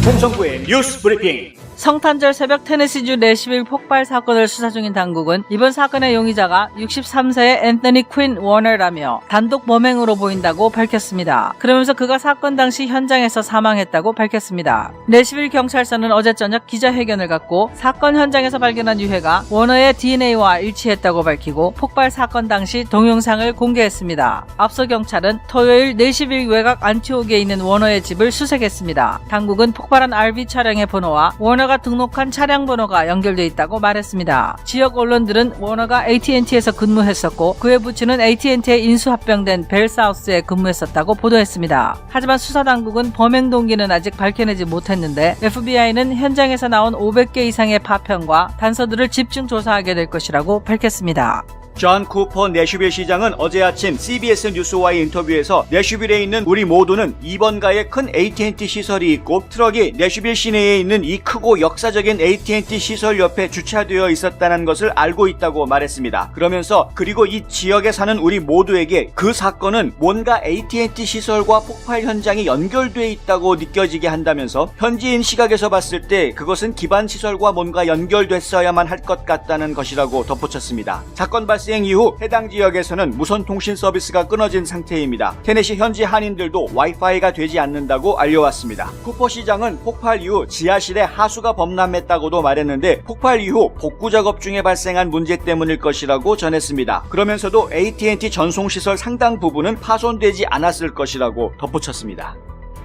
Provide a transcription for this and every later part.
송성구의 뉴스 브리핑. 성탄절 새벽 테네시주 내시빌 폭발 사건을 수사 중인 당국은 이번 사건의 용의자가 63세의 앤서니 퀸 워너라며 단독 범행으로 보인다고 밝혔습니다. 그러면서 그가 사건 당시 현장에서 사망했다고 밝혔습니다. 내시빌 경찰서는 어제 저녁 기자회견을 갖고 사건 현장에서 발견한 유해가 워너의 DNA와 일치했다고 밝히고 폭발 사건 당시 동영상을 공개했습니다. 앞서 경찰은 토요일 내시빌 외곽 안티옥에 있는 워너의 집을 수색했습니다. 당국은 폭발한 RV 차량의 번호와 워너가 등록한 차량 번호가 연결돼 있다고 말했습니다. 지역 언론들은 워너가 AT&T에서 근무했었고 그의 부친은 AT&T에 인수합병된 벨사우스에 근무했었다고 보도했습니다. 하지만 수사당국은 범행 동기는 아직 밝혀내지 못했는데 FBI는 현장에서 나온 500개 이상의 파편과 단서들을 집중 조사하게 될 것이라고 밝혔습니다. 존 쿠퍼 내슈빌 시장은 어제 아침 CBS 뉴스와의 인터뷰에서 내슈빌에 있는 우리 모두는 2번가에 큰 AT&T 시설이 있고 트럭이 내슈빌 시내에 있는 이 크고 역사적인 AT&T 시설 옆에 주차되어 있었다는 것을 알고 있다고 말했습니다. 그러면서 그리고 이 지역에 사는 우리 모두에게 그 사건은 뭔가 AT&T 시설과 폭발 현장이 연결돼 있다고 느껴지게 한다면서 현지인 시각에서 봤을 때 그것은 기반 시설과 뭔가 연결됐어야만 할 것 같다는 것이라고 덧붙였습니다. 사건 발생 이후 해당 지역에서는 무선 통신 서비스가 끊어진 상태입니다. 테네시 현지 한인들도 와이파이가 되지 않는다고 알려왔습니다. 쿠퍼 시장은 폭발 이후 지하실에 하수가 범람했다고도 말했는데 폭발 이후 복구 작업 중에 발생한 문제 때문일 것이라고 전했습니다. 그러면서도 AT&T 전송시설 상당 부분은 파손되지 않았을 것이라고 덧붙였습니다.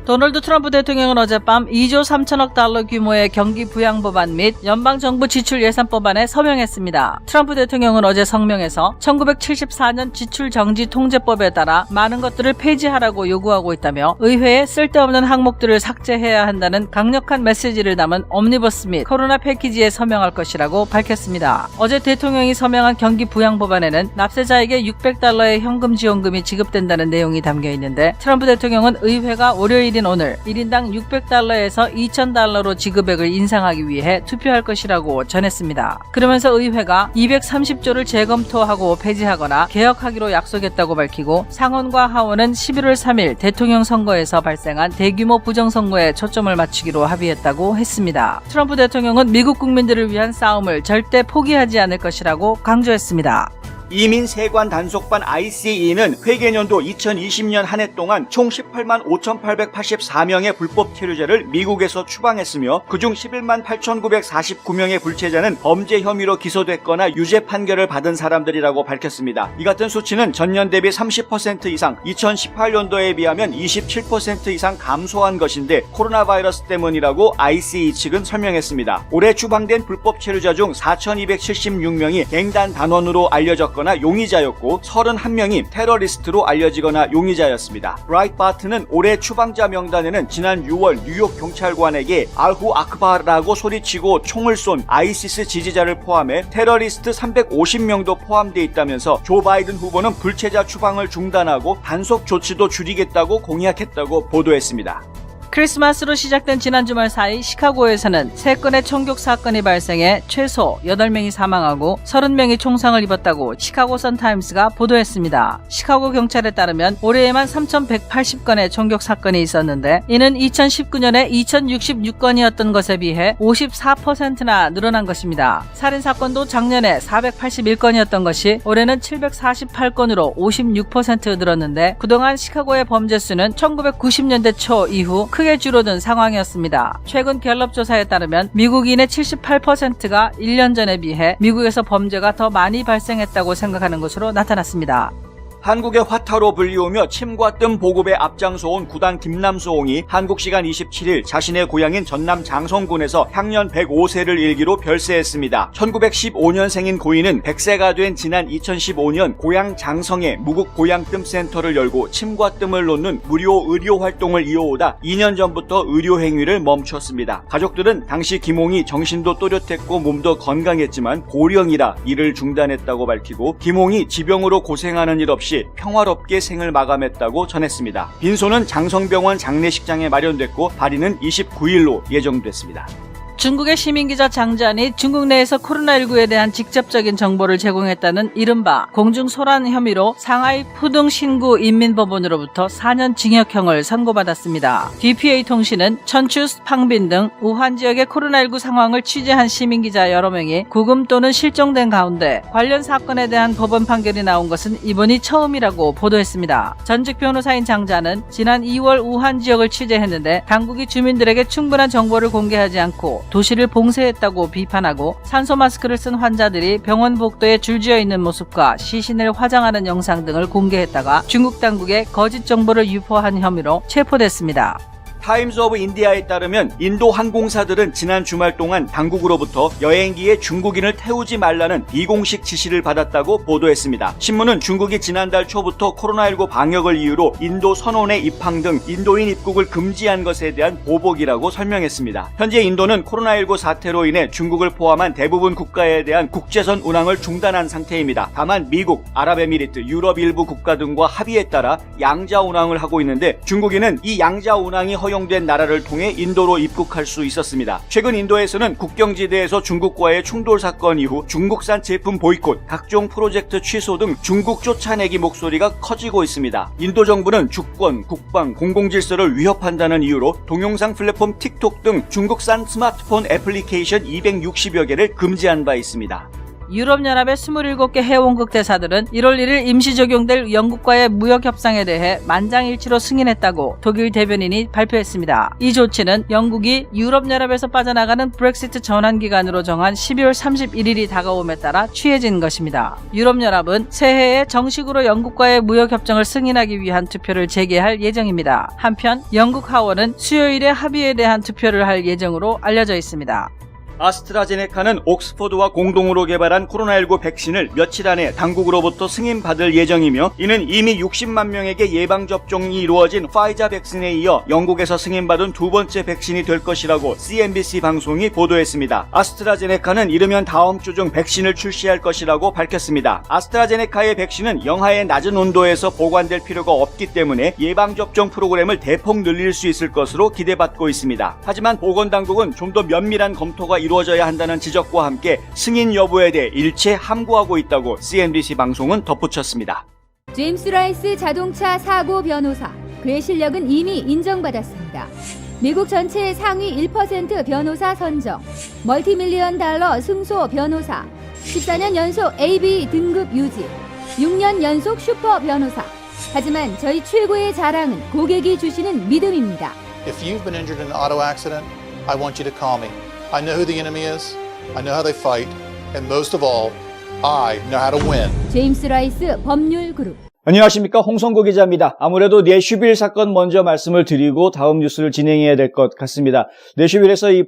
도널드 트럼프 대통령은 어젯밤 2조 3천억 달러 규모의 경기 부양 법안 및 연방정부 지출 예산 법안에 서명했습니다. 트럼프 대통령은 어제 성명에서 1974년 지출 정지 통제법에 따라 많은 것들을 폐지하라고 요구하고 있다며 의회에 쓸데없는 항목들을 삭제해야 한다는 강력한 메시지를 담은 옴니버스 및 코로나 패키지에 서명할 것이라고 밝혔습니다. 어제 대통령이 서명한 경기 부양 법안에는 납세자에게 600달러의 현금 지원금이 지급된다는 내용이 담겨 있는데 트럼프 대통령은 의회가 월요일 오늘 1인당 600달러에서 2000달러로 지급액을 인상하기 위해 투표할 것이라고 전했습니다. 그러면서 의회가 230조를 재검토하고 폐지하거나 개혁하기로 약속했다고 밝히고 상원과 하원은 11월 3일 대통령 선거에서 발생한 대규모 부정선거에 초점을 맞추기로 합의했다고 했습니다. 트럼프 대통령은 미국 국민들을 위한 싸움을 절대 포기하지 않을 것이라고 강조했습니다. 이민 세관 단속반 ICE는 회계년도 2020년 한 해 동안 총 18만 5,884명의 불법 체류자를 미국에서 추방했으며 그중 11만 8,949명의 불체자는 범죄 혐의로 기소됐거나 유죄 판결을 받은 사람들이라고 밝혔습니다. 이 같은 수치는 전년 대비 30% 이상, 2018년도에 비하면 27% 이상 감소한 것인데 코로나 바이러스 때문이라고 ICE 측은 설명했습니다. 올해 추방된 불법 체류자 중 4,276명이 갱단 단원으로 알려졌거나 용의자였고 31명이 테러리스트로 알려지거나 용의자였습니다. 브라이트바트는 올해 추방자 명단에는 지난 6월 뉴욕 경찰관에게 알후 아크바라고 소리치고 총을 쏜 아이시스 지지자를 포함해 테러리스트 350명도 포함되어 있다면서 조 바이든 후보는 불체자 추방을 중단하고 단속 조치도 줄이겠다고 공약했다고 보도했습니다. 크리스마스로 시작된 지난 주말 사이 시카고에서는 3건의 총격 사건이 발생해 최소 8명이 사망하고 30명이 총상을 입었다고 시카고 선타임스가 보도했습니다. 시카고 경찰에 따르면 올해에만 3,180건의 총격 사건이 있었는데 이는 2019년에 2,066건이었던 것에 비해 54%나 늘어난 것입니다. 살인사건도 작년에 481건이었던 것이 올해는 748건으로 56% 늘었는데 그동안 시카고의 범죄 수는 1990년대 초 이후 크게 줄어든 상황이었습니다. 최근 갤럽 조사에 따르면 미국인의 78%가 1년 전에 비해 미국에서 범죄가 더 많이 발생했다고 생각하는 것으로 나타났습니다. 한국의 화타로 불리우며 침과 뜸 보급에 앞장서온 구단 김남수홍이 한국 시간 27일 자신의 고향인 전남 장성군에서 향년 105세를 일기로 별세했습니다. 1915년생인 고인은 100세가 된 지난 2015년 고향 장성에 무국 고향뜸센터를 열고 침과 뜸을 놓는 무료 의료 활동을 이어오다 2년 전부터 의료 행위를 멈췄습니다. 가족들은 당시 김홍이 정신도 또렷했고 몸도 건강했지만 고령이라 일을 중단했다고 밝히고 김홍이 지병으로 고생하는 일 없이 평화롭게 생을 마감했다고 전했습니다. 빈소는 장성병원 장례식장에 마련됐고 발인은 29일로 예정됐습니다. 중국의 시민기자 장잔이 중국 내에서 코로나19에 대한 직접적인 정보를 제공했다는 이른바 공중소란 혐의로 상하이 푸둥 신구 인민법원으로부터 4년 징역형을 선고받았습니다. DPA통신은 천추, 팡빈 등 우한 지역의 코로나19 상황을 취재한 시민기자 여러 명이 구금 또는 실종된 가운데 관련 사건에 대한 법원 판결이 나온 것은 이번이 처음이라고 보도했습니다. 전직 변호사인 장자는 지난 2월 우한 지역을 취재했는데 당국이 주민들에게 충분한 정보를 공개하지 않고 도시를 봉쇄했다고 비판하고 산소 마스크를 쓴 환자들이 병원 복도에 줄지어 있는 모습과 시신을 화장하는 영상 등을 공개했다가 중국 당국에 거짓 정보를 유포한 혐의로 체포됐습니다. 타임스 오브 인디아에 따르면 인도 항공사들은 지난 주말 동안 당국으로부터 여행기에 중국인을 태우지 말라는 비공식 지시를 받았다고 보도했습니다. 신문은 중국이 지난달 초부터 코로나19 방역을 이유로 인도 선원의 입항 등 인도인 입국을 금지한 것에 대한 보복이라고 설명했습니다. 현재 인도는 코로나19 사태로 인해 중국을 포함한 대부분 국가에 대한 국제선 운항을 중단한 상태입니다. 다만 미국, 아랍에미리트, 유럽 일부 국가 등과 합의에 따라 양자 운항을 하고 있는데 중국인은 이 양자 운항이 허용된 나라를 통해 인도로 입국할 수 있었습니다. 최근 인도에서는 국경지대에서 중국과의 충돌 사건 이후 중국산 제품 보이콧, 각종 프로젝트 취소 등 중국 쫓아내기 목소리가 커지고 있습니다. 인도 정부는 주권, 국방, 공공질서를 위협한다는 이유로 동영상 플랫폼 틱톡 등 중국산 스마트폰 애플리케이션 260여 개를 금지한 바 있습니다. 유럽연합의 27개 회원국 대사들은 1월 1일 임시 적용될 영국과의 무역협상에 대해 만장일치로 승인했다고 독일 대변인이 발표했습니다. 이 조치는 영국이 유럽연합에서 빠져나가는 브렉시트 전환기간으로 정한 12월 31일이 다가옴에 따라 취해진 것입니다. 유럽연합은 새해에 정식으로 영국과의 무역협정을 승인하기 위한 투표를 재개할 예정입니다. 한편 영국 하원은 수요일에 합의에 대한 투표를 할 예정으로 알려져 있습니다. 아스트라제네카는 옥스퍼드와 공동으로 개발한 코로나19 백신을 며칠 안에 당국으로부터 승인받을 예정이며 이는 이미 60만 명에게 예방접종이 이루어진 파이자 백신에 이어 영국에서 승인받은 두 번째 백신이 될 것이라고 CNBC 방송이 보도했습니다. 아스트라제네카는 이르면 다음 주 중 백신을 출시할 것이라고 밝혔습니다. 아스트라제네카의 백신은 영하의 낮은 온도에서 보관될 필요가 없기 때문에 예방접종 프로그램을 대폭 늘릴 수 있을 것으로 기대받고 있습니다. 하지만 보건당국은 좀 더 면밀한 검토가 이루어져야 한다는 지적과 함께 승인 여부에 대해 일체 함구하고 있다고 CNBC 방송은 덧붙였습니다. 제임스 라이스 자동차 사고 변호사, 그의 실력은 이미 인정받았습니다. 미국 전체의 상위 1% 변호사 선정, 멀티밀리언 달러 승소 변호사, 14년 연속 AB 등급 유지, 6년 연속 슈퍼 변호사. 하지만 저희 최고의 자랑은 고객이 주시는 믿음입니다. If you've been injured in an auto accident, I want you to call me. I know who the enemy is, I know how they fight, and most of all, I know how to win. 제임스 라이스 법률그룹. 안녕하십니까, 홍성구 기자입니다. 아무래도 내슈빌 사건 먼저 말씀을 드리고 다음 뉴스를 진행해야 될 것 같습니다. 내슈빌에서 이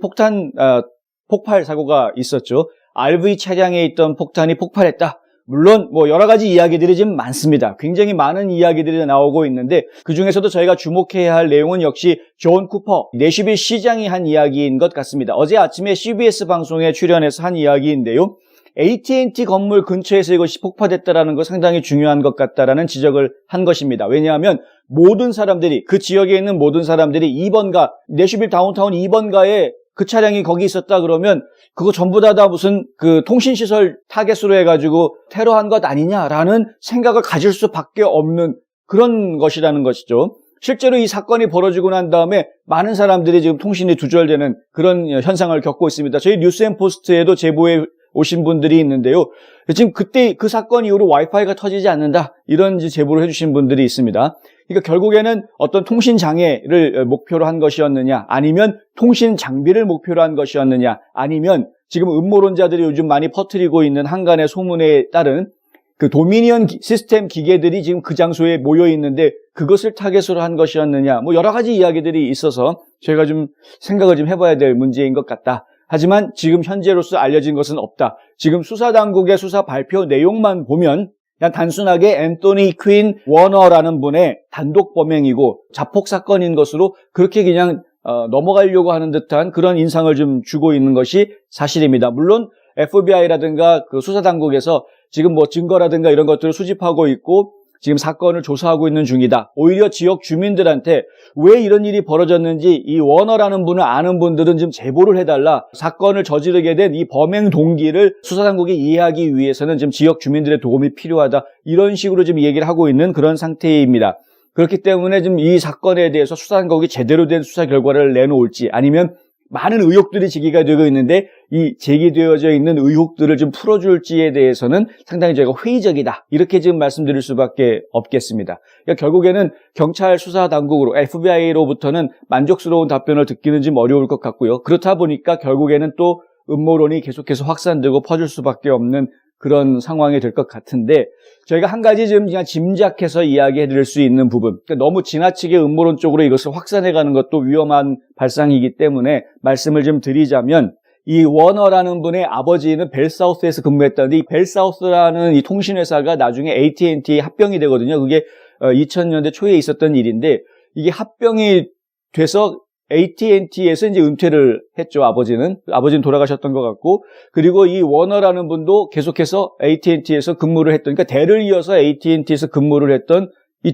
폭발 사고가 있었죠. RV 차량에 있던 폭탄이 폭발했다. 물론 여러 가지 이야기들이 좀 많습니다. 굉장히 많은 이야기들이 나오고 있는데 그중에서도 저희가 주목해야 할 내용은 역시 존 쿠퍼, 내슈빌 시장이 한 이야기인 것 같습니다. 어제 아침에 CBS 방송에 출연해서 한 이야기인데요. AT&T 건물 근처에서 이것이 폭파됐다라는 거 상당히 중요한 것 같다라는 지적을 한 것입니다. 왜냐하면 모든 사람들이, 그 지역에 있는 모든 사람들이 2번가, 내슈빌 다운타운 2번가에 그 차량이 거기 있었다 그러면 그거 전부 다 무슨 그 통신시설 타겟으로 해가지고 테러한 것 아니냐라는 생각을 가질 수밖에 없는 그런 것이라는 것이죠. 실제로 이 사건이 벌어지고 난 다음에 많은 사람들이 지금 통신이 두절되는 그런 현상을 겪고 있습니다. 저희 뉴스앤포스트에도 제보해 오신 분들이 있는데요. 지금 그때 그 사건 이후로 와이파이가 터지지 않는다, 이런 제보를 해주신 분들이 있습니다. 그러니까 결국에는 어떤 통신 장애를 목표로 한 것이었느냐, 아니면 통신 장비를 목표로 한 것이었느냐, 아니면 지금 음모론자들이 요즘 많이 퍼뜨리고 있는 한간의 소문에 따른 그 도미니언 시스템 기계들이 지금 그 장소에 모여 있는데 그것을 타겟으로 한 것이었느냐, 여러 가지 이야기들이 있어서 저희가 좀 생각을 좀 해봐야 될 문제인 것 같다. 하지만 지금 현재로서 알려진 것은 없다. 지금 수사당국의 수사 발표 내용만 보면 그냥 단순하게 앤토니 퀸 워너라는 분의 단독 범행이고 자폭 사건인 것으로 그렇게 그냥 넘어가려고 하는 듯한 그런 인상을 좀 주고 있는 것이 사실입니다. 물론 FBI라든가 그 수사당국에서 지금 증거라든가 이런 것들을 수집하고 있고 지금 사건을 조사하고 있는 중이다. 오히려 지역 주민들한테 왜 이런 일이 벌어졌는지 이 워너라는 분을 아는 분들은 좀 제보를 해달라. 사건을 저지르게 된 이 범행 동기를 수사당국이 이해하기 위해서는 지금 지역 주민들의 도움이 필요하다. 이런 식으로 지금 얘기를 하고 있는 그런 상태입니다. 그렇기 때문에 지금 이 사건에 대해서 수사당국이 제대로 된 수사 결과를 내놓을지 아니면 많은 의혹들이 제기가 되고 있는데 이 제기되어져 있는 의혹들을 좀 풀어줄지에 대해서는 상당히 저희가 회의적이다. 이렇게 지금 말씀드릴 수밖에 없겠습니다. 그러니까 결국에는 경찰 수사 당국으로 FBI로부터는 만족스러운 답변을 듣기는 좀 어려울 것 같고요. 그렇다 보니까 결국에는 또 음모론이 계속해서 확산되고 퍼질 수밖에 없는 그런 상황이 될 것 같은데 저희가 한 가지 좀 그냥 짐작해서 이야기해 드릴 수 있는 부분, 그러니까 너무 지나치게 음모론 쪽으로 이것을 확산해가는 것도 위험한 발상이기 때문에 말씀을 좀 드리자면 이 워너라는 분의 아버지는 벨사우스에서 근무했다는데 이 벨사우스라는 이 통신회사가 나중에 AT&T 합병이 되거든요. 그게 2000년대 초에 있었던 일인데 이게 합병이 돼서 AT&T에서 이제 은퇴를 했죠, 아버지는. 아버지는 돌아가셨던 것 같고, 그리고 이 워너라는 분도 계속해서 AT&T에서 근무를 했던, 그러니까 대를 이어서 AT&T에서 근무를 했던 이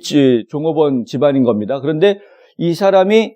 종업원 집안인 겁니다. 그런데 이 사람이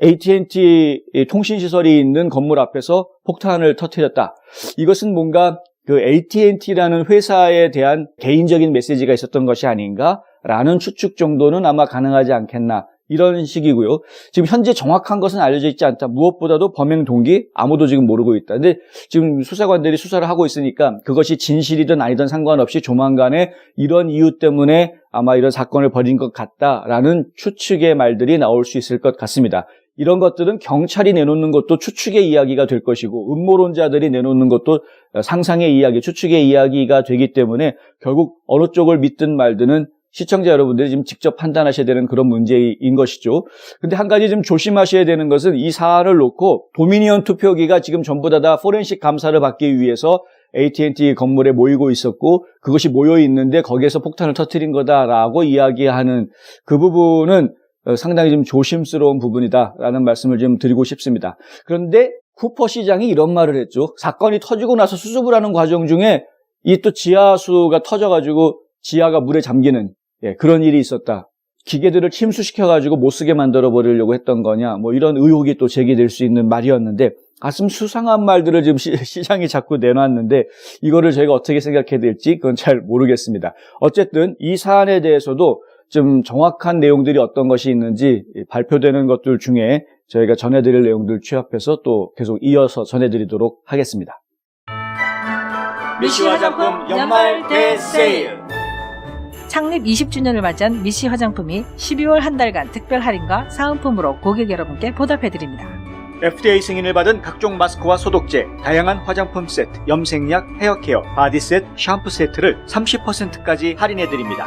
AT&T 통신시설이 있는 건물 앞에서 폭탄을 터뜨렸다. 이것은 뭔가 그 AT&T라는 회사에 대한 개인적인 메시지가 있었던 것이 아닌가라는 추측 정도는 아마 가능하지 않겠나. 이런 식이고요. 지금 현재 정확한 것은 알려져 있지 않다. 무엇보다도 범행 동기 아무도 지금 모르고 있다. 근데 지금 수사관들이 수사를 하고 있으니까 그것이 진실이든 아니든 상관없이 조만간에 이런 이유 때문에 아마 이런 사건을 벌인 것 같다라는 추측의 말들이 나올 수 있을 것 같습니다. 이런 것들은 경찰이 내놓는 것도 추측의 이야기가 될 것이고 음모론자들이 내놓는 것도 상상의 이야기, 추측의 이야기가 되기 때문에 결국 어느 쪽을 믿든 말든은 시청자 여러분들이 지금 직접 판단하셔야 되는 그런 문제인 것이죠. 근데 한 가지 좀 조심하셔야 되는 것은 이 사안을 놓고 도미니언 투표기가 지금 전부 다 포렌식 감사를 받기 위해서 AT&T 건물에 모이고 있었고 그것이 모여 있는데 거기에서 폭탄을 터뜨린 거다라고 이야기하는 그 부분은 상당히 좀 조심스러운 부분이다라는 말씀을 좀 드리고 싶습니다. 그런데 쿠퍼 시장이 이런 말을 했죠. 사건이 터지고 나서 수습을 하는 과정 중에 이 또 지하수가 터져가지고 지하가 물에 잠기는 그런 일이 있었다. 기계들을 침수시켜가지고 못 쓰게 만들어버리려고 했던 거냐. 뭐 이런 의혹이 또 제기될 수 있는 말이었는데 가슴 수상한 말들을 지금 시장이 자꾸 내놨는데 이거를 저희가 어떻게 생각해야 될지 그건 잘 모르겠습니다. 어쨌든 이 사안에 대해서도 좀 정확한 내용들이 어떤 것이 있는지 발표되는 것들 중에 저희가 전해드릴 내용들 취합해서 또 계속 이어서 전해드리도록 하겠습니다. 미시 화장품 연말 대세일. 창립 20주년을 맞이한 미시 화장품이 12월 한 달간 특별 할인과 사은품으로 고객 여러분께 보답해드립니다. FDA 승인을 받은 각종 마스크와 소독제, 다양한 화장품 세트, 염색약, 헤어케어, 바디 세트, 샴푸 세트를 30%까지 할인해드립니다.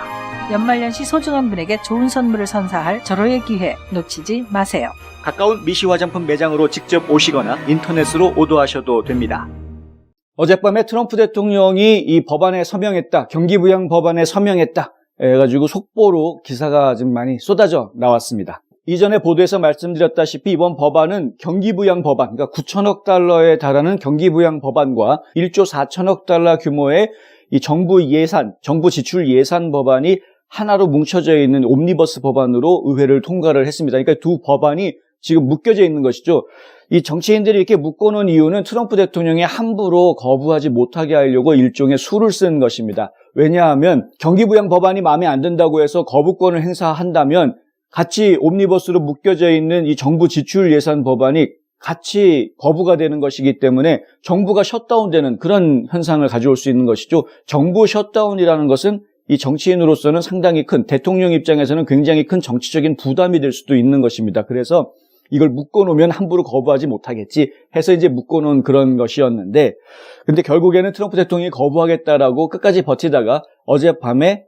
연말연시 소중한 분에게 좋은 선물을 선사할 절호의 기회 놓치지 마세요. 가까운 미시 화장품 매장으로 직접 오시거나 인터넷으로 오더하셔도 됩니다. 어젯밤에 트럼프 대통령이 이 법안에 서명했다. 경기부양 법안에 서명했다. 해가지고 속보로 기사가 좀 많이 쏟아져 나왔습니다. 이전에 보도에서 말씀드렸다시피 이번 법안은 경기부양 법안, 그러니까 9천억 달러에 달하는 경기부양 법안과 1조 4천억 달러 규모의 이 정부 예산, 정부 지출 예산 법안이 하나로 뭉쳐져 있는 옴니버스 법안으로 의회를 통과를 했습니다. 그러니까 두 법안이 지금 묶여져 있는 것이죠. 이 정치인들이 이렇게 묶어놓은 이유는 트럼프 대통령이 함부로 거부하지 못하게 하려고 일종의 수를 쓴 것입니다. 왜냐하면 경기부양 법안이 마음에 안 든다고 해서 거부권을 행사한다면 같이 옴니버스로 묶여져 있는 이 정부 지출 예산 법안이 같이 거부가 되는 것이기 때문에 정부가 셧다운되는 그런 현상을 가져올 수 있는 것이죠. 정부 셧다운이라는 것은 이 정치인으로서는 상당히 큰, 대통령 입장에서는 굉장히 큰 정치적인 부담이 될 수도 있는 것입니다. 그래서 이걸 묶어놓으면 함부로 거부하지 못하겠지 해서 이제 묶어놓은 그런 것이었는데, 근데 결국에는 트럼프 대통령이 거부하겠다라고 끝까지 버티다가 어젯밤에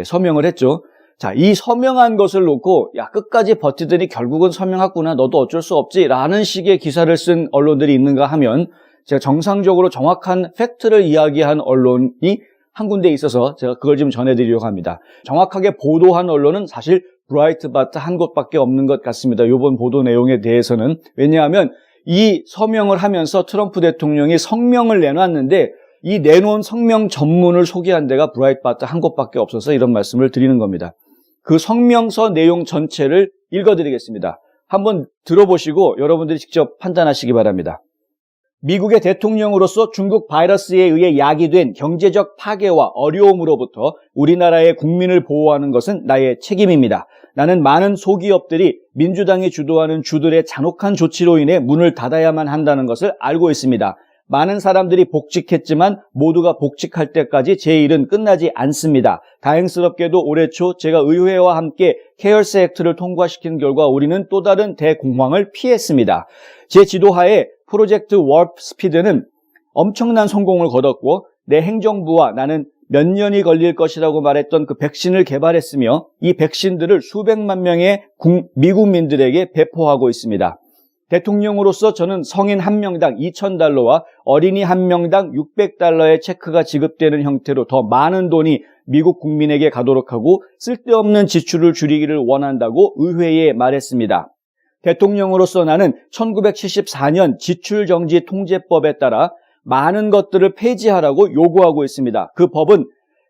서명을 했죠. 자, 이 서명한 것을 놓고 야 끝까지 버티더니 결국은 서명했구나, 너도 어쩔 수 없지 라는 식의 기사를 쓴 언론들이 있는가 하면 제가 정상적으로 정확한 팩트를 이야기한 언론이 한 군데 있어서 제가 그걸 좀 전해드리려고 합니다. 정확하게 보도한 언론은 사실 브라이트바트 한 곳밖에 없는 것 같습니다. 이번 보도 내용에 대해서는. 왜냐하면 이 서명을 하면서 트럼프 대통령이 성명을 내놨는데 이 내놓은 성명 전문을 소개한 데가 브라이트바트 한 곳밖에 없어서 이런 말씀을 드리는 겁니다. 그 성명서 내용 전체를 읽어드리겠습니다. 한번 들어보시고 여러분들이 직접 판단하시기 바랍니다. 미국의 대통령으로서 중국 바이러스에 의해 야기된 경제적 파괴와 어려움으로부터 우리나라의 국민을 보호하는 것은 나의 책임입니다. 나는 많은 소기업들이 민주당이 주도하는 주들의 잔혹한 조치로 인해 문을 닫아야만 한다는 것을 알고 있습니다. 많은 사람들이 복직했지만 모두가 복직할 때까지 제 일은 끝나지 않습니다. 다행스럽게도 올해 초 제가 의회와 함께 케어스 액트를 통과시킨 결과 우리는 또 다른 대공황을 피했습니다. 제 지도하에 프로젝트 워프 스피드는 엄청난 성공을 거뒀고 내 행정부와 나는 몇 년이 걸릴 것이라고 말했던 그 백신을 개발했으며 이 백신들을 수백만 명의 미국민들에게 배포하고 있습니다. 대통령으로서 저는 성인 한 명당 $2,000와 어린이 한 명당 $600의 체크가 지급되는 형태로 더 많은 돈이 미국 국민에게 가도록 하고 쓸데없는 지출을 줄이기를 원한다고 의회에 말했습니다. 대통령으로서 나는 1974년 지출정지 통제법에 따라 많은 것들을 폐지하라고 요구하고 있습니다. 그 법은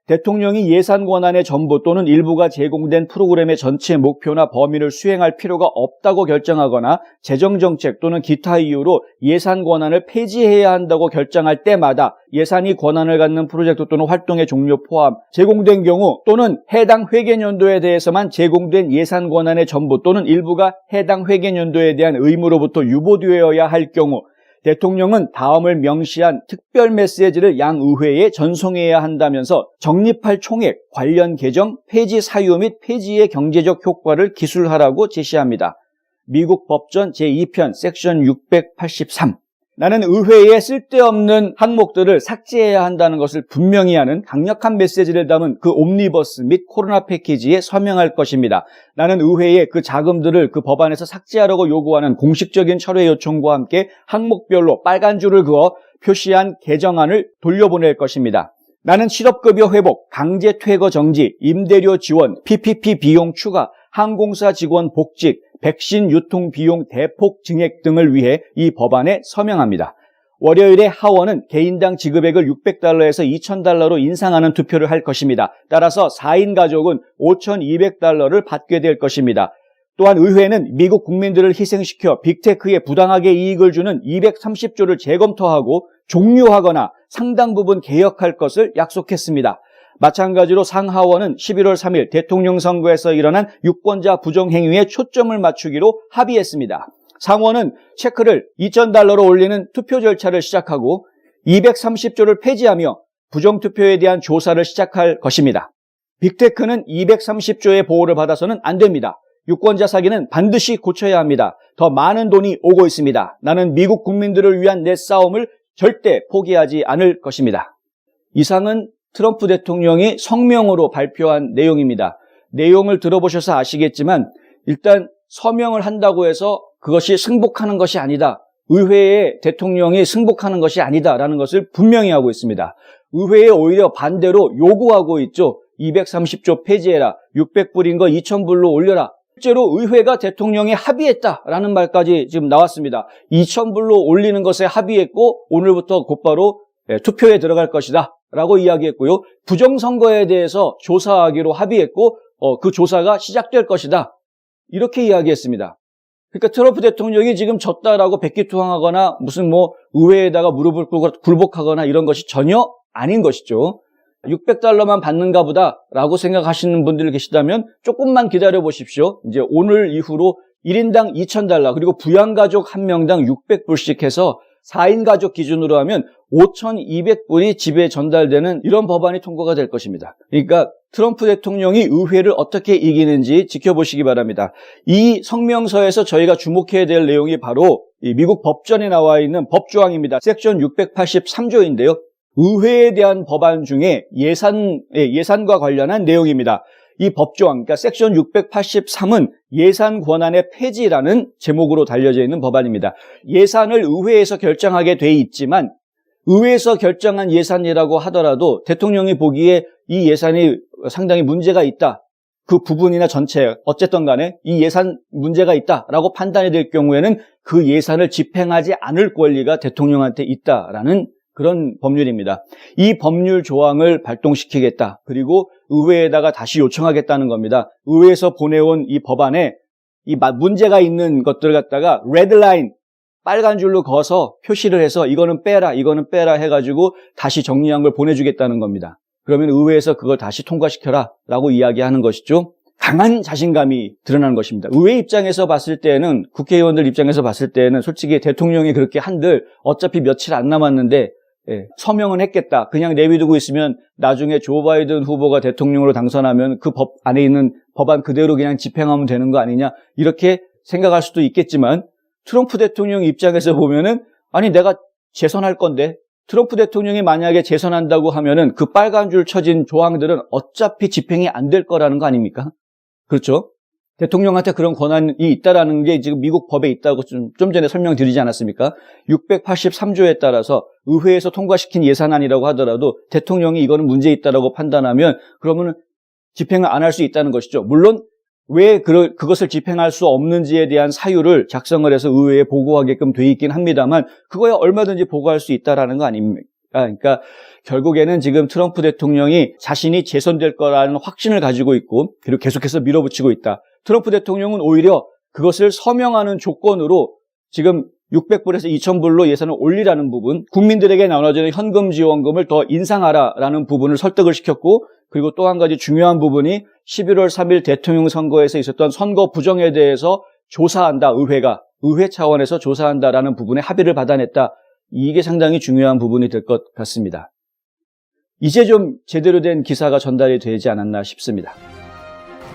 대통령이 예산 권한의 전부 또는 일부가 제공된 프로그램의 전체 목표나 범위를 수행할 필요가 없다고 결정하거나 재정정책 또는 기타 이유로 예산 권한을 폐지해야 한다고 결정할 때마다 예산이 권한을 갖는 프로젝트 또는 활동의 종류 포함 제공된 경우 또는 해당 회계연도에 대해서만 제공된 예산 권한의 전부 또는 일부가 해당 회계연도에 대한 의무로부터 유보되어야 할 경우 대통령은 다음을 명시한 특별 메시지를 양의회에 전송해야 한다면서 적립할 총액, 관련 개정, 폐지 사유 및 폐지의 경제적 효과를 기술하라고 제시합니다. 미국 법전 제2편 섹션 683. 나는 의회에 쓸데없는 항목들을 삭제해야 한다는 것을 분명히 하는 강력한 메시지를 담은 그 옴니버스 및 코로나 패키지에 서명할 것입니다. 나는 의회에 그 자금들을 그 법안에서 삭제하라고 요구하는 공식적인 철회 요청과 함께 항목별로 빨간 줄을 그어 표시한 개정안을 돌려보낼 것입니다. 나는 실업급여 회복, 강제 퇴거 정지, 임대료 지원, PPP 비용 추가, 항공사 직원 복직, 백신 유통 비용 대폭 증액 등을 위해 이 법안에 서명합니다. 월요일에 하원은 개인당 지급액을 $600에서 $2,000로 인상하는 투표를 할 것입니다. 따라서 4인 가족은 $5,200를 받게 될 것입니다. 또한 의회는 미국 국민들을 희생시켜 빅테크에 부당하게 이익을 주는 230조를 재검토하고 종료하거나 상당 부분 개혁할 것을 약속했습니다. 마찬가지로 상하원은 11월 3일 대통령 선거에서 일어난 유권자 부정행위에 초점을 맞추기로 합의했습니다. 상원은 체크를 $2,000로 올리는 투표 절차를 시작하고 230조를 폐지하며 부정투표에 대한 조사를 시작할 것입니다. 빅테크는 230조의 보호를 받아서는 안 됩니다. 유권자 사기는 반드시 고쳐야 합니다. 더 많은 돈이 오고 있습니다. 나는 미국 국민들을 위한 내 싸움을 절대 포기하지 않을 것입니다. 이상은 트럼프 대통령이 성명으로 발표한 내용입니다. 내용을 들어보셔서 아시겠지만 일단 서명을 한다고 해서 그것이 승복하는 것이 아니다. 의회에 대통령이 승복하는 것이 아니다라는 것을 분명히 하고 있습니다. 의회에 오히려 반대로 요구하고 있죠. 230조 폐지해라. 600불인 거 2,000불로 올려라. 실제로 의회가 대통령이 합의했다라는 말까지 지금 나왔습니다. 2,000불로 올리는 것에 합의했고 오늘부터 곧바로 투표에 들어갈 것이다 라고 이야기했고요. 부정선거에 대해서 조사하기로 합의했고 그 조사가 시작될 것이다 이렇게 이야기했습니다. 그러니까 트럼프 대통령이 지금 졌다라고 백기투항하거나 무슨 의회에다가 무릎을 꿇고 굴복하거나 이런 것이 전혀 아닌 것이죠. $600만 받는가 보다라고 생각하시는 분들 계시다면 조금만 기다려 보십시오. 이제 오늘 이후로 1인당 $2,000 그리고 부양가족 한 명당 600불씩 해서 4인 가족 기준으로 하면 5,200불이 집에 전달되는 이런 법안이 통과가 될 것입니다. 그러니까 트럼프 대통령이 의회를 어떻게 이기는지 지켜보시기 바랍니다. 이 성명서에서 저희가 주목해야 될 내용이 바로 이 미국 법전에 나와 있는 법조항입니다. 섹션 683조인데요. 의회에 대한 법안 중에 예산과 관련한 내용입니다. 이 법조항, 그러니까 섹션 683은 예산 권한의 폐지라는 제목으로 달려져 있는 법안입니다. 예산을 의회에서 결정하게 돼 있지만 의회에서 결정한 예산이라고 하더라도 대통령이 보기에 이 예산이 상당히 문제가 있다. 그 부분이나 전체 어쨌든 간에 이 예산 문제가 있다라고 판단이 될 경우에는 그 예산을 집행하지 않을 권리가 대통령한테 있다라는 그런 법률입니다. 이 법률 조항을 발동시키겠다. 그리고 의회에다가 다시 요청하겠다는 겁니다. 의회에서 보내온 이 법안에 이 문제가 있는 것들을 갖다가 레드라인, 빨간 줄로 그어서 표시를 해서 이거는 빼라, 이거는 빼라 해가지고 다시 정리한 걸 보내주겠다는 겁니다. 그러면 의회에서 그걸 다시 통과시켜라 라고 이야기하는 것이죠. 강한 자신감이 드러나는 것입니다. 의회 입장에서 봤을 때는, 국회의원들 입장에서 봤을 때는 솔직히 대통령이 그렇게 한들 어차피 며칠 안 남았는데 서명은 했겠다. 그냥 내비두고 있으면 나중에 조 바이든 후보가 대통령으로 당선하면 그 법 안에 있는 법안 그대로 그냥 집행하면 되는 거 아니냐, 이렇게 생각할 수도 있겠지만, 트럼프 대통령 입장에서 보면은 아니 내가 재선할 건데, 트럼프 대통령이 만약에 재선한다고 하면은 그 빨간 줄 쳐진 조항들은 어차피 집행이 안 될 거라는 거 아닙니까? 그렇죠? 대통령한테 그런 권한이 있다라는 게 지금 미국 법에 있다고 좀 전에 설명드리지 않았습니까? 683조에 따라서 의회에서 통과시킨 예산안이라고 하더라도 대통령이 이거는 문제 있다라고 판단하면 그러면 집행을 안 할 수 있다는 것이죠. 물론 왜 그것을 집행할 수 없는지에 대한 사유를 작성을 해서 의회에 보고하게끔 돼 있긴 합니다만, 그거야 얼마든지 보고할 수 있다라는 거 아닙니까? 그러니까 결국에는 지금 트럼프 대통령이 자신이 재선될 거라는 확신을 가지고 있고, 그리고 계속해서 밀어붙이고 있다. 트럼프 대통령은 오히려 그것을 서명하는 조건으로 지금 600불에서 2000불로 예산을 올리라는 부분, 국민들에게 나눠지는 현금 지원금을 더 인상하라라는 부분을 설득을 시켰고, 그리고 또 한 가지 중요한 부분이 11월 3일 대통령 선거에서 있었던 선거 부정에 대해서 조사한다, 의회 차원에서 조사한다라는 부분에 합의를 받아냈다. 이게 상당히 중요한 부분이 될 것 같습니다. 이제 좀 제대로 된 기사가 전달이 되지 않았나 싶습니다.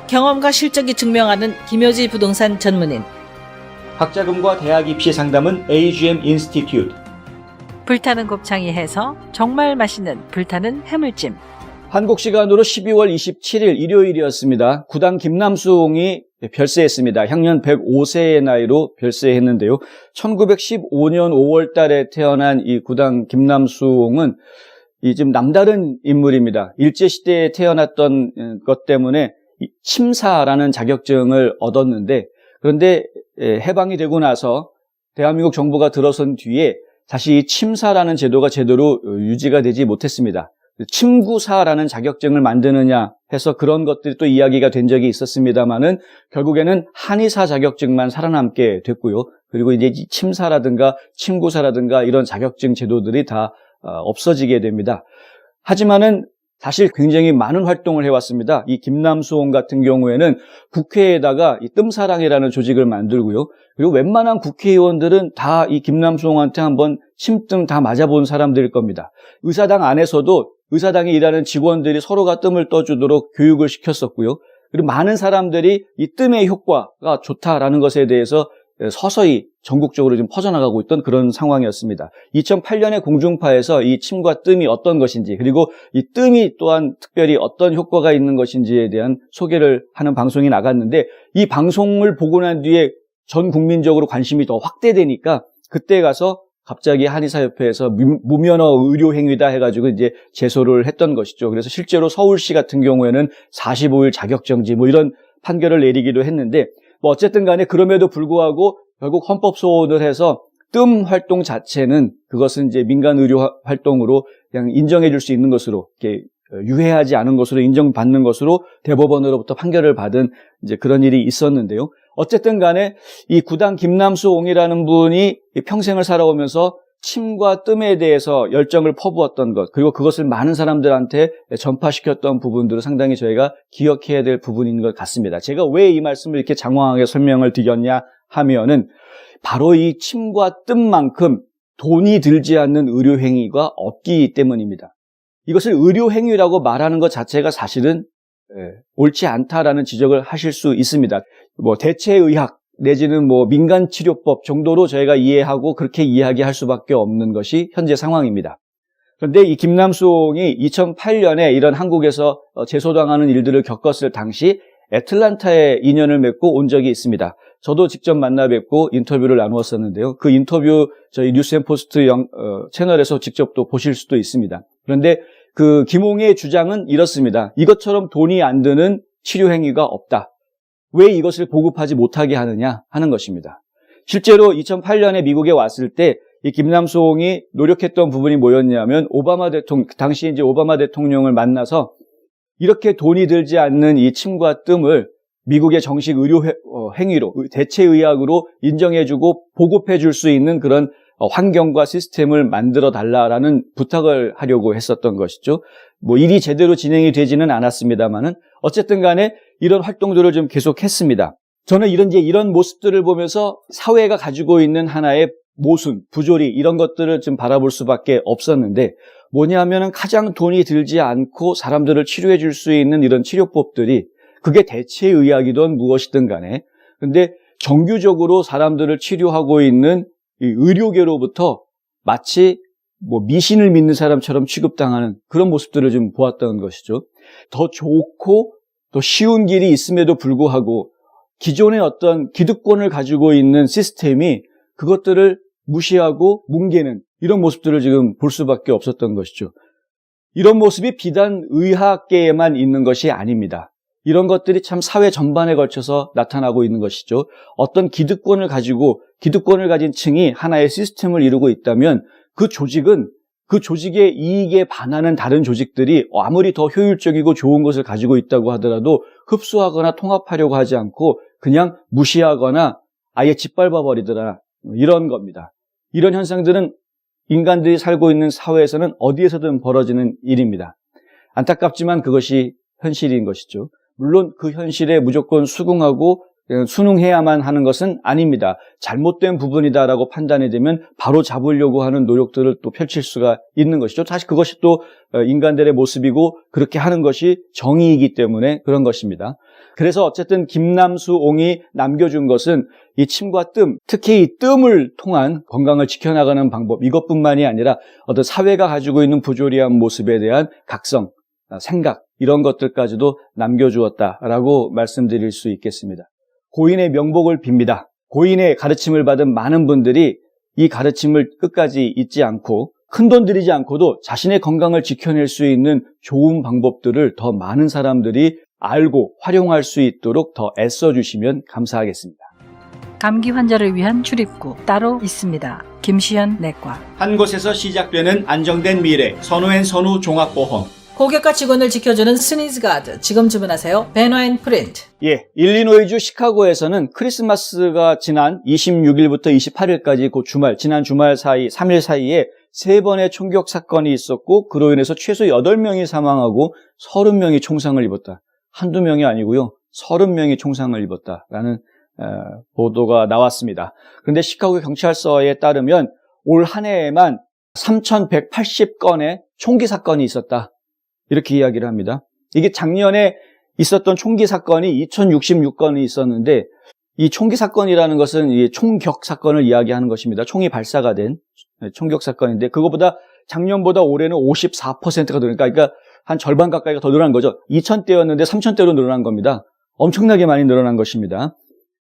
경험과 실적이 증명하는 김효지 부동산 전문인. 학자금과 대학 입시 상담은 AGM 인스티튜트. 불타는 곱창이 해서 정말 맛있는 불타는 해물찜. 한국 시간으로 12월 27일 일요일이었습니다. 구단 김남수홍이 별세했습니다. 향년 105세의 나이로 별세했는데요. 1915년 5월 달에 태어난 이 구단 김남수홍은 좀 남다른 인물입니다. 일제시대에 태어났던 것 때문에 침사라는 자격증을 얻었는데, 그런데 해방이 되고 나서 대한민국 정부가 들어선 뒤에 다시 이 침사라는 제도가 제대로 유지가 되지 못했습니다. 침구사라는 자격증을 만드느냐 해서 그런 것들이 또 이야기가 된 적이 있었습니다만은 결국에는 한의사 자격증만 살아남게 됐고요. 그리고 이제 침사라든가 침구사라든가 이런 자격증 제도들이 다 없어지게 됩니다. 하지만은 사실 굉장히 많은 활동을 해왔습니다. 이 김남수홍 같은 경우에는 국회에다가 이 뜸사랑이라는 조직을 만들고요. 그리고 웬만한 국회의원들은 다 이 김남수홍한테 한번 침뜸 다 맞아본 사람들일 겁니다. 의사당 안에서도 의사당에 일하는 직원들이 서로가 뜸을 떠주도록 교육을 시켰었고요. 그리고 많은 사람들이 이 뜸의 효과가 좋다라는 것에 대해서 서서히 전국적으로 좀 퍼져나가고 있던 그런 상황이었습니다. 2008년에 공중파에서 이 침과 뜸이 어떤 것인지, 그리고 이 뜸이 또한 특별히 어떤 효과가 있는 것인지에 대한 소개를 하는 방송이 나갔는데, 이 방송을 보고 난 뒤에 전 국민적으로 관심이 더 확대되니까 그때 가서 갑자기 한의사협회에서 무면허 의료행위다 해가지고 이제 제소를 했던 것이죠. 그래서 실제로 서울시 같은 경우에는 45일 자격정지 이런 판결을 내리기도 했는데, 어쨌든 간에 그럼에도 불구하고 결국 헌법소원을 해서 뜸 활동 자체는 그것은 이제 민간 의료 활동으로 그냥 인정해 줄 수 있는 것으로, 이렇게 유해하지 않은 것으로 인정받는 것으로 대법원으로부터 판결을 받은 이제 그런 일이 있었는데요. 어쨌든 간에 이 구단 김남수홍이라는 분이 평생을 살아오면서 침과 뜸에 대해서 열정을 퍼부었던 것, 그리고 그것을 많은 사람들한테 전파시켰던 부분들을 상당히 저희가 기억해야 될 부분인 것 같습니다. 제가 왜 이 말씀을 이렇게 장황하게 설명을 드렸냐 하면은 바로 이 침과 뜸만큼 돈이 들지 않는 의료행위가 없기 때문입니다. 이것을 의료행위라고 말하는 것 자체가 사실은 옳지 않다라는 지적을 하실 수 있습니다. 대체의학 내지는 민간치료법 정도로 저희가 이해하고 그렇게 이야기할 수밖에 없는 것이 현재 상황입니다. 그런데 이 김남수홍이 2008년에 이런 한국에서 제소당하는 일들을 겪었을 당시 애틀란타에 인연을 맺고 온 적이 있습니다. 저도 직접 만나 뵙고 인터뷰를 나누었었는데요. 그 인터뷰 저희 뉴스앤포스트 채널에서 직접 또 보실 수도 있습니다. 그런데 그 김홍의 주장은 이렇습니다. 이것처럼 돈이 안 드는 치료 행위가 없다. 왜 이것을 보급하지 못하게 하느냐 하는 것입니다. 실제로 2008년에 미국에 왔을 때 이 김남수홍이 노력했던 부분이 뭐였냐면 오바마 대통령, 당시 이제 오바마 대통령을 만나서 이렇게 돈이 들지 않는 이 침과 뜸을 미국의 정식 의료 행위로, 대체의학으로 인정해주고 보급해줄 수 있는 그런 환경과 시스템을 만들어 달라라는 부탁을 하려고 했었던 것이죠. 뭐 일이 제대로 진행이 되지는 않았습니다만은 어쨌든 간에 이런 활동들을 좀 계속했습니다. 저는 이런 모습들을 보면서 사회가 가지고 있는 하나의 모순, 부조리 이런 것들을 좀 바라볼 수밖에 없었는데 뭐냐면은 가장 돈이 들지 않고 사람들을 치료해 줄 수 있는 이런 치료법들이 그게 대체의학이든 무엇이든 간에 근데 정규적으로 사람들을 치료하고 있는 이 의료계로부터 마치 뭐 미신을 믿는 사람처럼 취급당하는 그런 모습들을 좀 보았던 것이죠. 더 좋고 더 쉬운 길이 있음에도 불구하고 기존의 어떤 기득권을 가지고 있는 시스템이 그것들을 무시하고 뭉개는 이런 모습들을 지금 볼 수밖에 없었던 것이죠. 이런 모습이 비단 의학계에만 있는 것이 아닙니다. 이런 것들이 참 사회 전반에 걸쳐서 나타나고 있는 것이죠. 어떤 기득권을 가진 층이 하나의 시스템을 이루고 있다면 그 조직은 그 조직의 이익에 반하는 다른 조직들이 아무리 더 효율적이고 좋은 것을 가지고 있다고 하더라도 흡수하거나 통합하려고 하지 않고 그냥 무시하거나 아예 짓밟아 버리더라. 이런 겁니다. 이런 현상들은 인간들이 살고 있는 사회에서는 어디에서든 벌어지는 일입니다. 안타깝지만 그것이 현실인 것이죠. 물론 그 현실에 무조건 수긍하고 순응해야만 하는 것은 아닙니다. 잘못된 부분이다라고 판단이 되면 바로 잡으려고 하는 노력들을 또 펼칠 수가 있는 것이죠. 사실 그것이 또 인간들의 모습이고 그렇게 하는 것이 정의이기 때문에 그런 것입니다. 그래서 어쨌든 김남수옹이 남겨준 것은 이 침과 뜸, 특히 이 뜸을 통한 건강을 지켜나가는 방법 이것뿐만이 아니라 어떤 사회가 가지고 있는 부조리한 모습에 대한 각성, 생각 이런 것들까지도 남겨주었다라고 말씀드릴 수 있겠습니다. 고인의 명복을 빕니다. 고인의 가르침을 받은 많은 분들이 이 가르침을 끝까지 잊지 않고 큰돈 들이지 않고도 자신의 건강을 지켜낼 수 있는 좋은 방법들을 더 많은 사람들이 알고 활용할 수 있도록 더 애써주시면 감사하겠습니다. 감기 환자를 위한 출입구 따로 있습니다. 김시현 내과. 한 곳에서 시작되는 안정된 미래, 선우앤선우 종합보험. 고객과 직원을 지켜주는 스니즈가드. 지금 주문하세요. 베너앤프린트. 예, 일리노이주 시카고에서는 크리스마스가 지난 26일부터 28일까지 그 지난 주말 사이, 3일 사이에 3번의 총격 사건이 있었고 그로 인해서 최소 8명이 사망하고 30명이 총상을 입었다. 한두 명이 아니고요. 30명이 총상을 입었다라는 보도가 나왔습니다. 그런데 시카고 경찰서에 따르면 올 한 해에만 3,180건의 총기 사건이 있었다. 이렇게 이야기를 합니다. 이게 작년에 있었던 총기 사건이 2,066건이 있었는데 이 총기 사건이라는 것은 이 총격 사건을 이야기하는 것입니다. 총이 발사가 된 총격 사건인데 그거보다 작년보다 올해는 54%가 늘으니까 그러니까 한 절반 가까이가 더 늘어난 거죠. 2,000대였는데 3,000대로 늘어난 겁니다. 엄청나게 많이 늘어난 것입니다.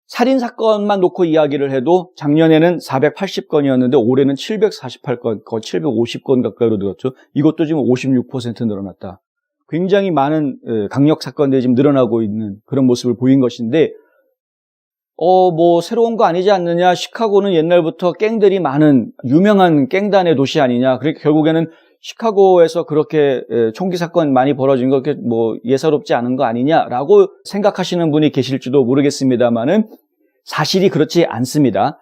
살인 사건만 놓고 이야기를 해도 작년에는 480건이었는데 올해는 748건, 거의 750건 가까이로 늘었죠. 이것도 지금 56% 늘어났다. 굉장히 많은 강력 사건들이 지금 늘어나고 있는 그런 모습을 보인 것인데 뭐 새로운 거 아니지 않느냐. 시카고는 옛날부터 갱들이 많은 유명한 갱단의 도시 아니냐. 그러니까 결국에는 시카고에서 그렇게 총기 사건 많이 벌어진 거 그렇게 뭐 예사롭지 않은 거 아니냐라고 생각하시는 분이 계실지도 모르겠습니다만은 사실이 그렇지 않습니다.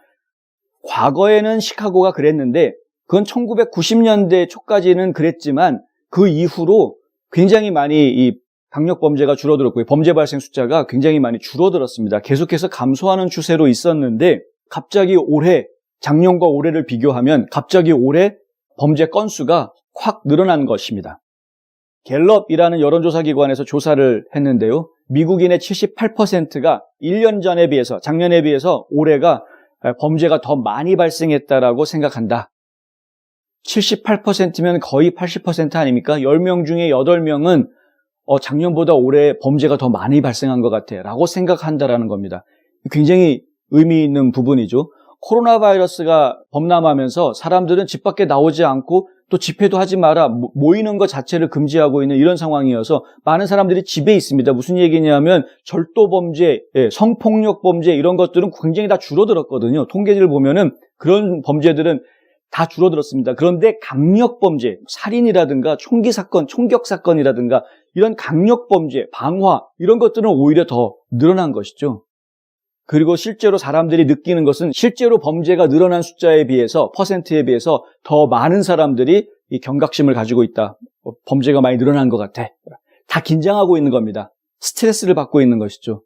과거에는 시카고가 그랬는데 그건 1990년대 초까지는 그랬지만 그 이후로 굉장히 많이 이 강력 범죄가 줄어들었고요. 범죄 발생 숫자가 굉장히 많이 줄어들었습니다. 계속해서 감소하는 추세로 있었는데 갑자기 올해, 작년과 올해를 비교하면 갑자기 올해 범죄 건수가 확 늘어난 것입니다. 갤럽이라는 여론조사 기관에서 조사를 했는데요. 미국인의 78%가 1년 전에 비해서, 작년에 비해서 올해가 범죄가 더 많이 발생했다라고 생각한다. 78%면 거의 80% 아닙니까? 10명 중에 8명은 작년보다 올해 범죄가 더 많이 발생한 것 같아 라고 생각한다라는 겁니다. 굉장히 의미 있는 부분이죠. 코로나 바이러스가 범람하면서 사람들은 집 밖에 나오지 않고 또 집회도 하지 마라, 모이는 것 자체를 금지하고 있는 이런 상황이어서 많은 사람들이 집에 있습니다. 무슨 얘기냐면 절도 범죄, 성폭력 범죄 이런 것들은 굉장히 다 줄어들었거든요. 통계를 보면은 그런 범죄들은 다 줄어들었습니다. 그런데 강력범죄, 살인이라든가 총기 사건, 총격 사건이라든가 이런 강력범죄, 방화 이런 것들은 오히려 더 늘어난 것이죠. 그리고 실제로 사람들이 느끼는 것은 실제로 범죄가 늘어난 숫자에 비해서 퍼센트에 비해서 더 많은 사람들이 이 경각심을 가지고 있다. 범죄가 많이 늘어난 것 같아. 다 긴장하고 있는 겁니다. 스트레스를 받고 있는 것이죠.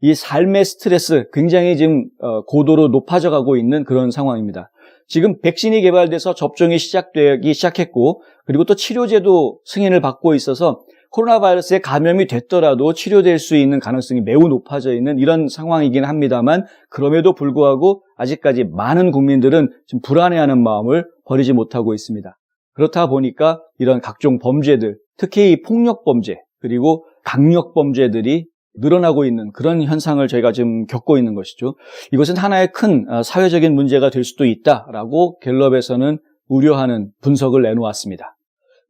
이 삶의 스트레스 굉장히 지금 고도로 높아져 가고 있는 그런 상황입니다. 지금 백신이 개발돼서 접종이 시작되기 시작했고 그리고 또 치료제도 승인을 받고 있어서 코로나 바이러스에 감염이 됐더라도 치료될 수 있는 가능성이 매우 높아져 있는 이런 상황이긴 합니다만 그럼에도 불구하고 아직까지 많은 국민들은 지금 불안해하는 마음을 버리지 못하고 있습니다. 그렇다 보니까 이런 각종 범죄들, 특히 이 폭력범죄 그리고 강력범죄들이 늘어나고 있는 그런 현상을 저희가 지금 겪고 있는 것이죠. 이것은 하나의 큰 사회적인 문제가 될 수도 있다라고 갤럽에서는 우려하는 분석을 내놓았습니다.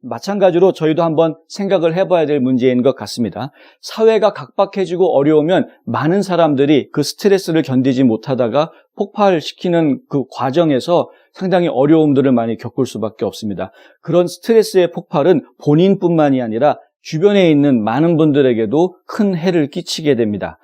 마찬가지로 저희도 한번 생각을 해봐야 될 문제인 것 같습니다. 사회가 각박해지고 어려우면 많은 사람들이 그 스트레스를 견디지 못하다가 폭발시키는 그 과정에서 상당히 어려움들을 많이 겪을 수밖에 없습니다. 그런 스트레스의 폭발은 본인뿐만이 아니라 주변에 있는 많은 분들에게도 큰 해를 끼치게 됩니다.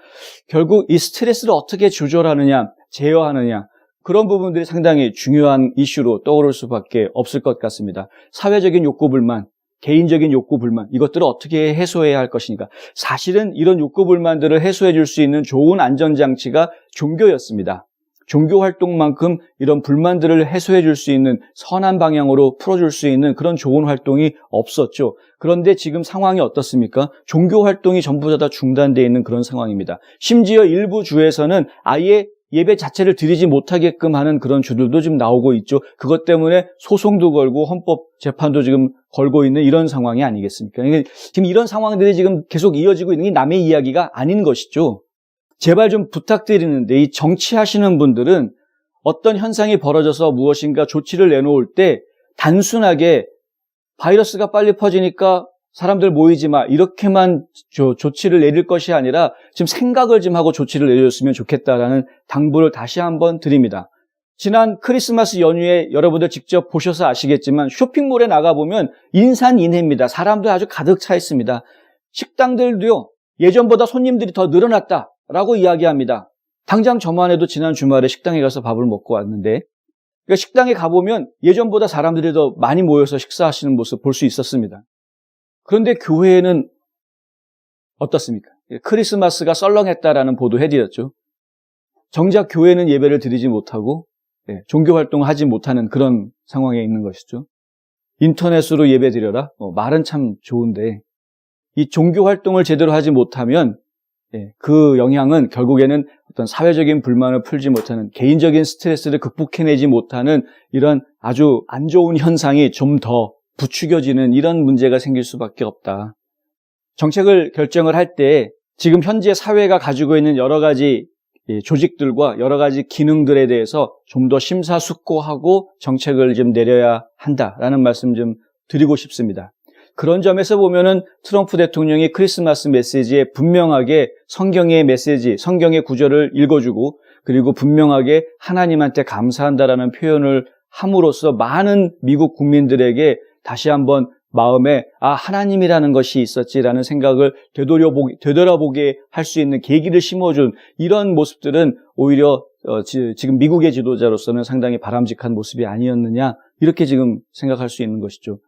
결국 이 스트레스를 어떻게 조절하느냐, 제어하느냐 그런 부분들이 상당히 중요한 이슈로 떠오를 수밖에 없을 것 같습니다. 사회적인 욕구 불만, 개인적인 욕구 불만 이것들을 어떻게 해소해야 할 것인가. 사실은 이런 욕구 불만들을 해소해 줄 수 있는 좋은 안전장치가 종교였습니다. 종교 활동만큼 이런 불만들을 해소해 줄 수 있는 선한 방향으로 풀어줄 수 있는 그런 좋은 활동이 없었죠. 그런데 지금 상황이 어떻습니까? 종교 활동이 전부 다 중단되어 있는 그런 상황입니다. 심지어 일부 주에서는 아예 예배 자체를 드리지 못하게끔 하는 그런 주들도 지금 나오고 있죠. 그것 때문에 소송도 걸고 헌법 재판도 지금 걸고 있는 이런 상황이 아니겠습니까? 그러니까 지금 이런 상황들이 지금 계속 이어지고 있는 게 남의 이야기가 아닌 것이죠. 제발 좀 부탁드리는데 이 정치하시는 분들은 어떤 현상이 벌어져서 무엇인가 조치를 내놓을 때 단순하게 바이러스가 빨리 퍼지니까 사람들 모이지 마 이렇게만 조치를 내릴 것이 아니라 지금 생각을 좀 하고 조치를 내렸으면 좋겠다라는 당부를 다시 한번 드립니다. 지난 크리스마스 연휴에 여러분들 직접 보셔서 아시겠지만 쇼핑몰에 나가보면 인산인해입니다. 사람들 아주 가득 차 있습니다. 식당들도요 예전보다 손님들이 더 늘어났다라고 이야기합니다. 당장 저만 해도 지난 주말에 식당에 가서 밥을 먹고 왔는데 그러니까 식당에 가보면 예전보다 사람들이 더 많이 모여서 식사하시는 모습 볼 수 있었습니다. 그런데 교회는 어떻습니까? 크리스마스가 썰렁했다라는 보도 해드렸죠. 정작 교회는 예배를 드리지 못하고 종교활동을 하지 못하는 그런 상황에 있는 것이죠. 인터넷으로 예배 드려라? 말은 참 좋은데 이 종교활동을 제대로 하지 못하면 그 영향은 결국에는 어떤 사회적인 불만을 풀지 못하는 개인적인 스트레스를 극복해내지 못하는 이런 아주 안 좋은 현상이 좀 더 부추겨지는 이런 문제가 생길 수밖에 없다. 정책을 결정을 할 때 지금 현재 사회가 가지고 있는 여러 가지 조직들과 여러 가지 기능들에 대해서 좀 더 심사숙고하고 정책을 좀 내려야 한다라는 말씀 좀 드리고 싶습니다. 그런 점에서 보면은 트럼프 대통령이 크리스마스 메시지에 분명하게 성경의 메시지, 성경의 구절을 읽어주고 그리고 분명하게 하나님한테 감사한다라는 표현을 함으로써 많은 미국 국민들에게 다시 한번 마음에 하나님이라는 것이 있었지라는 생각을 되돌아보게 할 수 있는 계기를 심어준 이런 모습들은 오히려 지금 미국의 지도자로서는 상당히 바람직한 모습이 아니었느냐 이렇게 지금 생각할 수 있는 것이죠.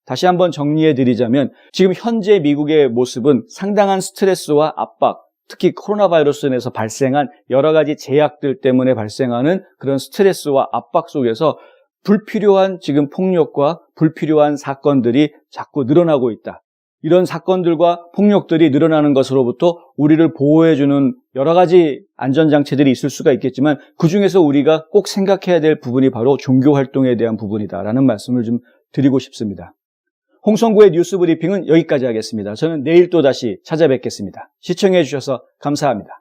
다시 한번 정리해드리자면 지금 현재 미국의 모습은 상당한 스트레스와 압박, 특히 코로나 바이러스로 인해서 발생한 여러 가지 제약들 때문에 발생하는 그런 스트레스와 압박 속에서 불필요한 지금 폭력과 불필요한 사건들이 자꾸 늘어나고 있다. 이런 사건들과 폭력들이 늘어나는 것으로부터 우리를 보호해주는 여러 가지 안전장치들이 있을 수가 있겠지만 그중에서 우리가 꼭 생각해야 될 부분이 바로 종교활동에 대한 부분이다라는 말씀을 좀 드리고 싶습니다. 홍성구의 뉴스 브리핑은 여기까지 하겠습니다. 저는 내일 또 다시 찾아뵙겠습니다. 시청해 주셔서 감사합니다.